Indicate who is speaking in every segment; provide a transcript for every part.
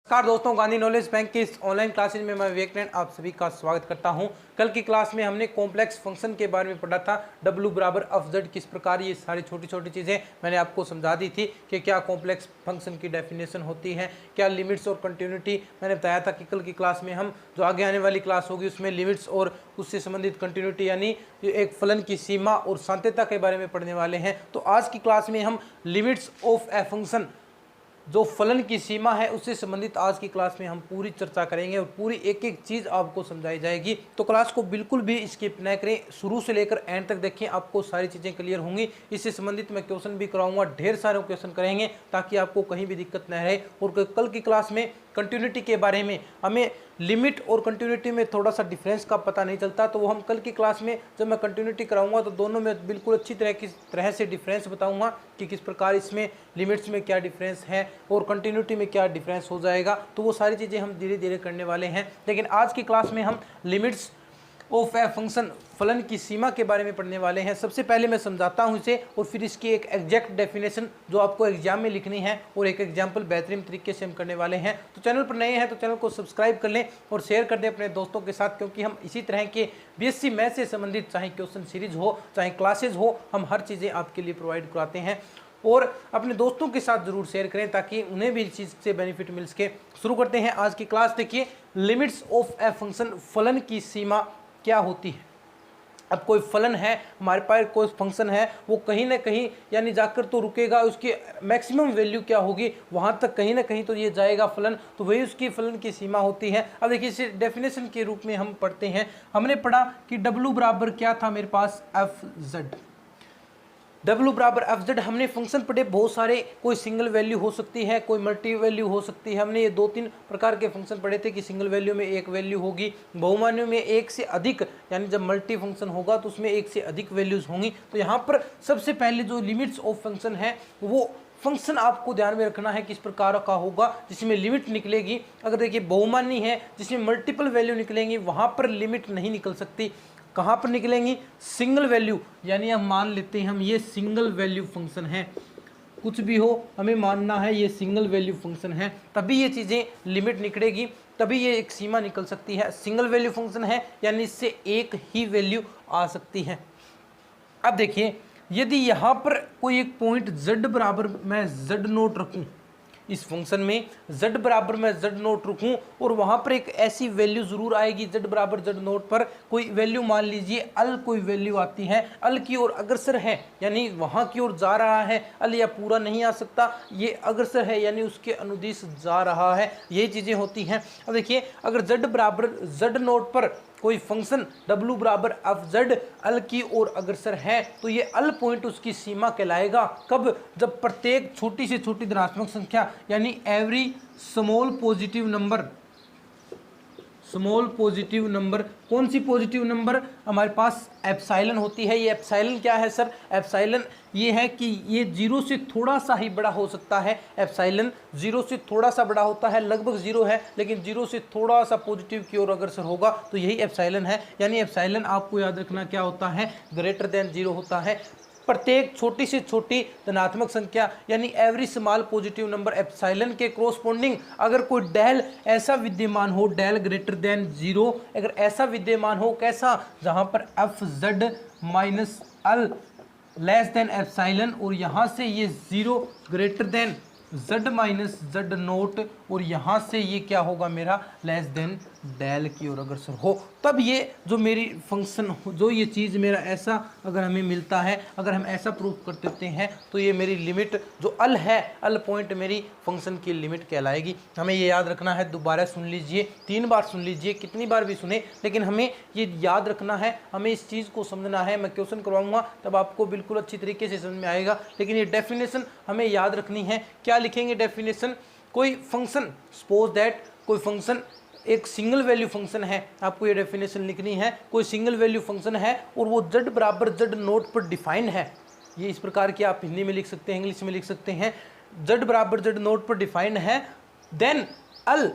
Speaker 1: नमस्कार दोस्तों, Gandhi knowledge bank की इस ऑनलाइन क्लासेज में मैं विवेक आप सभी का स्वागत करता हूं। कल की क्लास में हमने कॉम्प्लेक्स फंक्शन के बारे में पढ़ा था। W बराबर एफ जेड, किस प्रकार ये सारी छोटी छोटी चीज़ें मैंने आपको समझा दी थी कि क्या कॉम्प्लेक्स फंक्शन की डेफिनेशन होती है, क्या लिमिट्स और कंटिन्यूटी। मैंने बताया था कि कल की क्लास में हम जो आगे आने वाली क्लास होगी उसमें लिमिट्स और उससे संबंधित कंटिन्यूटी यानी एक फलन की सीमा और साध्यता के बारे में पढ़ने वाले हैं। तो आज की क्लास में हम लिमिट्स ऑफ ए फंक्शन, जो फलन की सीमा है, उससे संबंधित आज की क्लास में हम पूरी चर्चा करेंगे और पूरी एक एक चीज़ आपको समझाई जाएगी। तो क्लास को बिल्कुल भी स्किप न करें, शुरू से लेकर एंड तक देखें, आपको सारी चीज़ें क्लियर होंगी। इससे संबंधित मैं क्वेश्चन भी कराऊंगा, ढेर सारे क्वेश्चन करेंगे ताकि आपको कहीं भी दिक्कत न रहे। और कल की क्लास में कंटिन्यूटी के बारे में, हमें लिमिट और कंटिन्यूटी में थोड़ा सा डिफरेंस का पता नहीं चलता, तो वो हम कल की क्लास में जब मैं कंटिन्यूटी कराऊंगा तो दोनों में बिल्कुल अच्छी तरह से डिफरेंस बताऊंगा कि किस प्रकार इसमें लिमिट्स में क्या डिफरेंस है और कंटिन्यूटी में क्या डिफरेंस हो जाएगा। तो वो सारी चीज़ें हम धीरे धीरे करने वाले हैं। लेकिन आज की क्लास में हम लिमिट्स ऑफ ए फंक्शन, फलन की सीमा के बारे में पढ़ने वाले हैं। सबसे पहले मैं समझाता हूं इसे और फिर इसकी एक एग्जैक्ट डेफिनेशन जो आपको एग्जाम में लिखनी है और एक एग्जाम्पल बेहतरीन तरीके से हम करने वाले हैं। तो चैनल पर नए हैं तो चैनल को सब्सक्राइब कर लें और शेयर कर दें अपने दोस्तों के साथ, क्योंकि हम इसी तरह के बीएससी मैथ्स से संबंधित चाहे क्वेश्चन सीरीज हो चाहे क्लासेज हो, हम हर चीज़ें आपके लिए प्रोवाइड कराते हैं। और अपने दोस्तों के साथ जरूर शेयर करें ताकि उन्हें भी इस चीज़ से बेनिफिट मिल सके। शुरू करते हैं आज की क्लास। देखिए, लिमिट्स ऑफ ए फंक्शन, फलन की सीमा क्या होती है। अब कोई फलन है, हमारे पास कोई फंक्शन है, वो कहीं ना कहीं यानी जाकर तो रुकेगा, उसकी मैक्सिमम वैल्यू क्या होगी वहाँ तक कहीं ना कहीं तो ये जाएगा फलन, तो वही उसकी फलन की सीमा होती है। अब देखिए, इसे डेफिनेशन के रूप में हम पढ़ते हैं। हमने पढ़ा कि W बराबर क्या था मेरे पास, एफ जेड। W बराबर एफ जेड, हमने फंक्शन पढ़े बहुत सारे, कोई सिंगल वैल्यू हो सकती है, कोई मल्टी वैल्यू हो सकती है। हमने ये 2-3 प्रकार के फंक्शन पढ़े थे कि सिंगल वैल्यू में एक वैल्यू होगी, बहुमान्यों में एक से अधिक, यानी जब मल्टी फंक्शन होगा तो उसमें एक से अधिक वैल्यूज होंगी। तो यहाँ पर सबसे पहले जो लिमिट्स ऑफ फंक्शन है, वो फंक्शन आपको ध्यान में रखना है किस प्रकार का होगा जिसमें लिमिट निकलेगी। अगर देखिए बहुमान्य है जिसमें मल्टीपल वैल्यू निकलेंगी, वहाँ पर लिमिट नहीं निकल सकती। कहाँ पर निकलेंगी? सिंगल वैल्यू, यानी हम मान लेते हैं हम ये सिंगल वैल्यू फंक्शन है, कुछ भी हो हमें मानना है ये सिंगल वैल्यू फंक्शन है, तभी ये चीज़ें लिमिट निकलेगी, तभी ये एक सीमा निकल सकती है। सिंगल वैल्यू फंक्शन है यानी इससे एक ही वैल्यू आ सकती है। अब देखिए, यदि यहाँ पर कोई एक पॉइंट z बराबर मैं z नोट रखूँ, इस फंक्शन में z बराबर मैं z नोट रखूं और वहां पर एक ऐसी वैल्यू जरूर आएगी, z बराबर z नोट पर कोई वैल्यू, मान लीजिए अल कोई वैल्यू आती है, अल की ओर अग्रसर है यानी वहां की ओर जा रहा है, अल या पूरा नहीं आ सकता, ये अग्रसर है यानी उसके अनुदिश जा रहा है, यही चीज़ें होती हैं। अब देखिए, अगर z बराबर z नोट पर कोई फंक्शन W बराबर एफ जेड अल की ओर अग्रसर है तो ये अल पॉइंट उसकी सीमा कहलाएगा। कब? जब प्रत्येक छोटी से छोटी धनात्मक संख्या यानी every small positive number, small positive number, कौन सी पॉजिटिव नंबर? हमारे पास एप्सिलॉन होती है। ये एप्सिलॉन क्या है सर? एप्सिलॉन ये है कि ये 0 से थोड़ा सा ही बड़ा हो सकता है। एप्सिलॉन 0 से थोड़ा सा बड़ा होता है, लगभग 0 है लेकिन 0 से थोड़ा सा पॉजिटिव की ओर अग्रसर होगा, तो यही एप्सिलॉन है। यानी एप्सिलॉन आपको याद रखना क्या होता है? ग्रेटर देन 0 होता है। प्रत्येक छोटी से छोटी धनात्मक संख्या यानी every small positive number epsilon के कोरोस्पोंडिंग अगर कोई डेल ऐसा विद्यमान हो, डेल ग्रेटर देन 0, अगर ऐसा विद्यमान हो, कैसा? जहां पर एफ जेड माइनस अल लेस देन एप्सिलॉन और यहाँ से ये 0 greater than z minus Z note और यहाँ से ये क्या होगा मेरा? लेस देन डेल की ओर अग्रसर हो, तब ये जो मेरी फंक्शन जो ये चीज़ मेरा ऐसा अगर हमें मिलता है, अगर हम ऐसा प्रूफ कर देते हैं तो ये मेरी लिमिट जो अल है, अल पॉइंट मेरी फंक्शन की लिमिट कहलाएगी। हमें ये याद रखना है, दोबारा सुन लीजिए, 3 बार सुन लीजिए, कितनी बार भी सुने, लेकिन हमें ये याद रखना है, हमें इस चीज़ को समझना है। मैं क्वेश्चन करवाऊंगा तब आपको बिल्कुल अच्छी तरीके से समझ में आएगा, लेकिन ये डेफिनेशन हमें याद रखनी है। क्या लिखेंगे डेफिनेशन? कोई फंक्शन, सपोज दैट कोई फंक्शन एक सिंगल वैल्यू फंक्शन है, आपको ये डेफिनेशन लिखनी है। कोई सिंगल वैल्यू फंक्शन है और वो z बराबर z नोट पर डिफाइंड है। ये इस प्रकार की आप हिंदी में लिख सकते हैं, इंग्लिश में लिख सकते हैं। z बराबर z नोट पर डिफाइंड है, देन अल,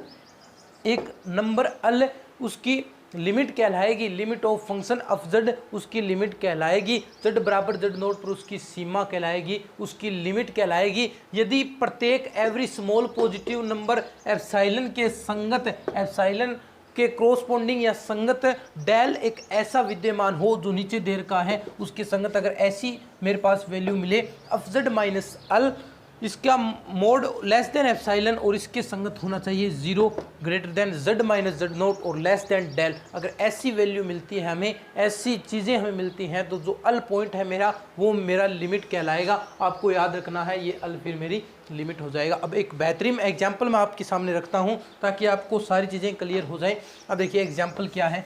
Speaker 1: एक नंबर अल उसकी लिमिट कहलाएगी, limit of function of z उसकी लिमिट कहलाएगी, z बराबर z नोट पर उसकी सीमा कहलाएगी, उसकी लिमिट कहलाएगी। यदि प्रत्येक every small positive number epsilon के संगत, एप्सिलॉन के क्रॉसपोंडिंग या संगत डेल एक ऐसा विद्यमान हो जो नीचे दे रखा है, उसके संगत अगर ऐसी मेरे पास वैल्यू मिले ऑफ z माइनस अल, इसका मोड लेस देन एप्सिलॉन और इसके संगत होना चाहिए 0 greater than z minus z note और लेस देन डेल। अगर ऐसी वैल्यू मिलती है हमें, ऐसी चीज़ें हमें मिलती हैं, तो जो अल पॉइंट है मेरा वो मेरा लिमिट कहलाएगा। आपको याद रखना है ये अल फिर मेरी लिमिट हो जाएगा। अब एक बेहतरीन एग्जाम्पल मैं आपके सामने रखता हूँ ताकि आपको सारी चीज़ें क्लियर हो जाएं। अब देखिए एग्जाम्पल क्या है।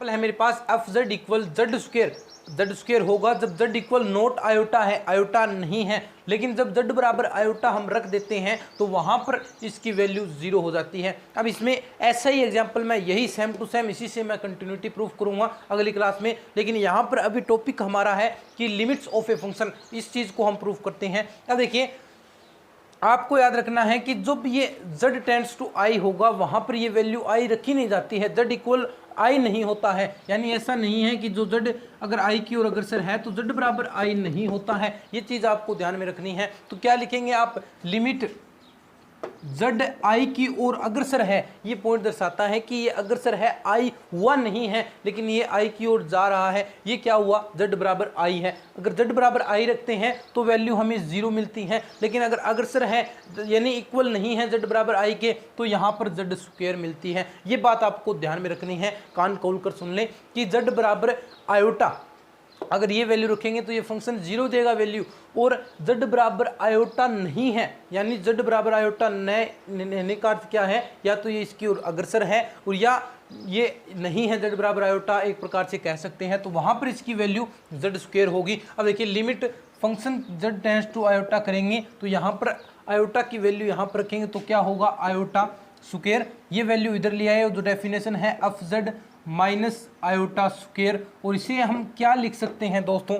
Speaker 1: है मेरे पास f z equal z square होगा जब जेड इक्वल नोट आयोटा है, आयोटा नहीं है। लेकिन जब जेड बराबर आयोटा हम रख देते हैं तो वहां पर इसकी वैल्यू 0 हो जाती है। अब इसमें ऐसा ही एग्जांपल मैं यही सेम टू सेम इसी से मैं कंटिन्यूटी प्रूफ करूंगा अगली क्लास में। लेकिन यहां पर अभी टॉपिक हमारा है कि लिमिट्स ऑफ ए फंक्शन, इस चीज़ को हम प्रूफ करते हैं। अब देखिए आपको याद रखना है कि जब ये z टेंड्स टू i होगा वहां पर ये वैल्यू i रखी नहीं जाती है, z इक्वल i नहीं होता है। यानी ऐसा नहीं है कि जो z अगर i की ओर अग्रसर है तो z बराबर i नहीं होता है, ये चीज़ आपको ध्यान में रखनी है। तो क्या लिखेंगे आप, लिमिट z i की ओर अग्रसर है, ये पॉइंट दर्शाता है कि ये अग्रसर है, i हुआ नहीं है लेकिन ये i की ओर जा रहा है। ये क्या हुआ, z बराबर i है। अगर z बराबर i रखते हैं तो वैल्यू हमें 0 मिलती है। लेकिन अगर अग्रसर है यानी इक्वल नहीं है z बराबर i के, तो यहाँ पर z स्क्वायर मिलती है। ये बात आपको ध्यान में रखनी है, कान खोल कर सुन लें कि z बराबर आयोटा अगर ये वैल्यू रखेंगे तो ये फंक्शन 0 देगा वैल्यू, और z बराबर आयोटा नहीं है यानी z बराबर आयोटा नए का अर्थ क्या है, या तो ये इसकी ओर अग्रसर है और या ये नहीं है z बराबर आयोटा, एक प्रकार से कह सकते हैं। तो वहाँ पर इसकी वैल्यू z स्क्वायर होगी। अब देखिए limit function z tends to iota करेंगे तो यहाँ पर आयोटा की वैल्यू यहाँ पर रखेंगे तो क्या होगा, आयोटा स्क्वायर। ये वैल्यू इधर ले आए, जो डेफिनेशन है F Z minus iota square, और इसे हम क्या लिख सकते हैं दोस्तों,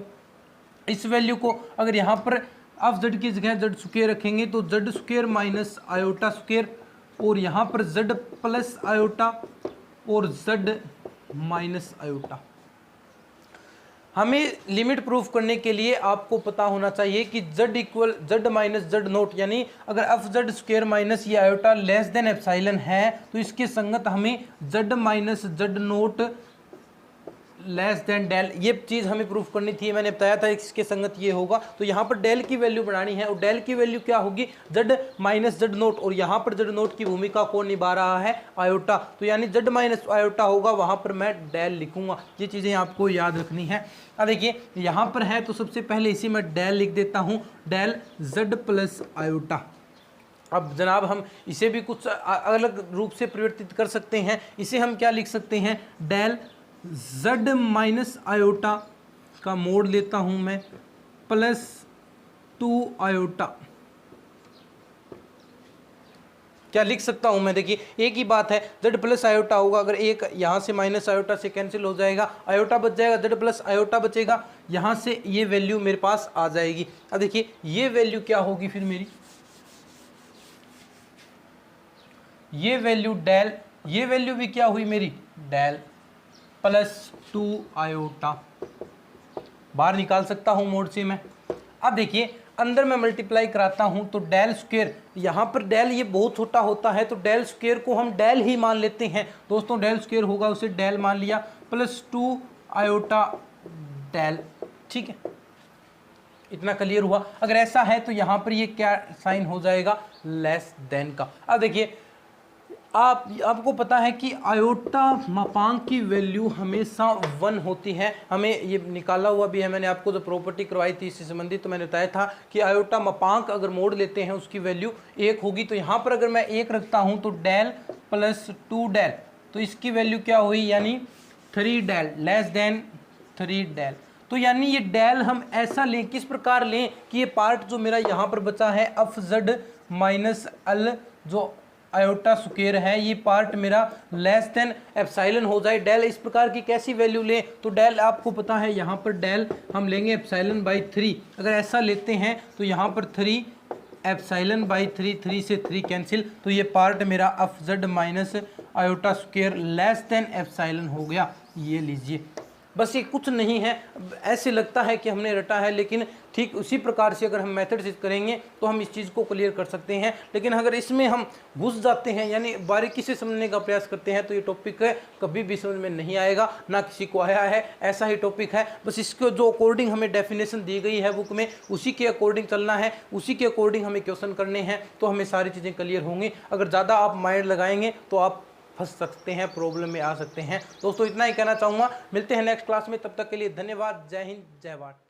Speaker 1: इस वैल्यू को अगर यहाँ पर एफ जेड की जगह जेड स्क्वायर रखेंगे तो Z square minus iota square, और यहाँ पर जेड प्लस आयोटा और जेड माइनस आयोटा। हमें लिमिट प्रूफ करने के लिए आपको पता होना चाहिए कि z equal z minus Z naught, यानी अगर एफ जेड स्क्वायर माइनस ये आयोटा लेस देन एप्सिलॉन है तो इसके संगत हमें z minus Z naught less than del, ये चीज़ हमें प्रूफ करनी थी। मैंने बताया था इसके संगत ये होगा, तो यहाँ पर डेल की वैल्यू बनानी है और डेल की वैल्यू क्या होगी, z माइनस जेड नोट, और यहाँ पर जेड नोट की भूमिका कौन निभा रहा है, आयोटा। तो यानी z माइनस आयोटा होगा, वहाँ पर मैं डेल लिखूंगा। ये चीज़ें आपको याद रखनी है। अब देखिए यहाँ पर है तो सबसे पहले इसी में डेल लिख देता हूँ, डेल z प्लस आयोटा। अब जनाब हम इसे भी कुछ अलग रूप से परिवर्तित कर सकते हैं। इसे हम क्या लिख सकते हैं, डेल z माइनस आयोटा का मोड लेता हूं मैं प्लस 2 आयोटा। क्या लिख सकता हूं मैं, देखिए एक ही बात है, z प्लस आयोटा होगा, अगर एक यहाँ से माइनस आयोटा से कैंसिल हो जाएगा, आयोटा बच जाएगा, z प्लस आयोटा बचेगा, यहाँ से ये वैल्यू मेरे पास आ जाएगी। अब देखिए ये वैल्यू क्या होगी फिर मेरी, ये वैल्यू डेल, ये वैल्यू भी क्या हुई मेरी, डेल प्लस 2 आयोटा, बाहर निकाल सकता हूं मोड से मैं। अब देखिए अंदर में मल्टीप्लाई कराता हूं तो डेल स्क्वायर, यहां पर डेल ये बहुत छोटा होता है तो डेल स्क्वायर को हम डेल ही मान लेते हैं दोस्तों, डेल स्क्वायर होगा उसे डेल मान लिया, प्लस 2 आयोटा डेल, ठीक है, इतना क्लियर हुआ। अगर ऐसा है तो यहां पर ये क्या साइन हो जाएगा, लेस देन का। अब देखिए आपको पता है कि आयोटा मापांक की वैल्यू हमेशा 1 होती है, हमें ये निकाला हुआ भी है, मैंने आपको जो प्रॉपर्टी करवाई थी इससे संबंधित, तो मैंने बताया था कि आयोटा मापांक अगर मोड़ लेते हैं उसकी वैल्यू 1 होगी। तो यहाँ पर अगर मैं 1 रखता हूँ तो डेल प्लस 2 डेल, तो इसकी वैल्यू क्या हुई, यानी 3 डेल लेस देन 3 डेल। तो यानी ये डेल हम ऐसा लें, किस प्रकार लें कि ये पार्ट जो मेरा यहाँ पर बचा है एफ जेड माइनस एल जो आयोटा स्क्वायर है, ये पार्ट मेरा लेस देन एप्सिलॉन हो जाए। डेल इस प्रकार की कैसी वैल्यू लें, तो डेल आपको पता है यहाँ पर डेल हम लेंगे एप्सिलॉन बाई 3। अगर ऐसा लेते हैं तो यहाँ पर 3 एप्सिलॉन बाई 3, 3 से 3 कैंसिल, तो ये पार्ट मेरा F Z minus iota square less than epsilon हो गया। ये लीजिए, बस ये कुछ नहीं है, ऐसे लगता है कि हमने रटा है, लेकिन ठीक उसी प्रकार से अगर हम मेथड से करेंगे तो हम इस चीज़ को क्लियर कर सकते हैं। लेकिन अगर इसमें हम घुस जाते हैं यानी बारीकी से समझने का प्रयास करते हैं तो ये टॉपिक कभी भी समझ में नहीं आएगा, ना किसी को आया है, ऐसा ही टॉपिक है। बस इसको जो अकॉर्डिंग हमें डेफिनेशन दी गई है बुक में, उसी के अकॉर्डिंग चलना है, उसी के अकॉर्डिंग हमें क्वेश्चन करने हैं, तो हमें सारी चीज़ें क्लियर होंगी। अगर ज़्यादा आप माइंड लगाएंगे तो आप फंस सकते हैं, प्रॉब्लम में आ सकते हैं। दोस्तों इतना ही कहना चाहूँगा, मिलते हैं नेक्स्ट क्लास में, तब तक के लिए धन्यवाद। जय हिंद, जय भारत।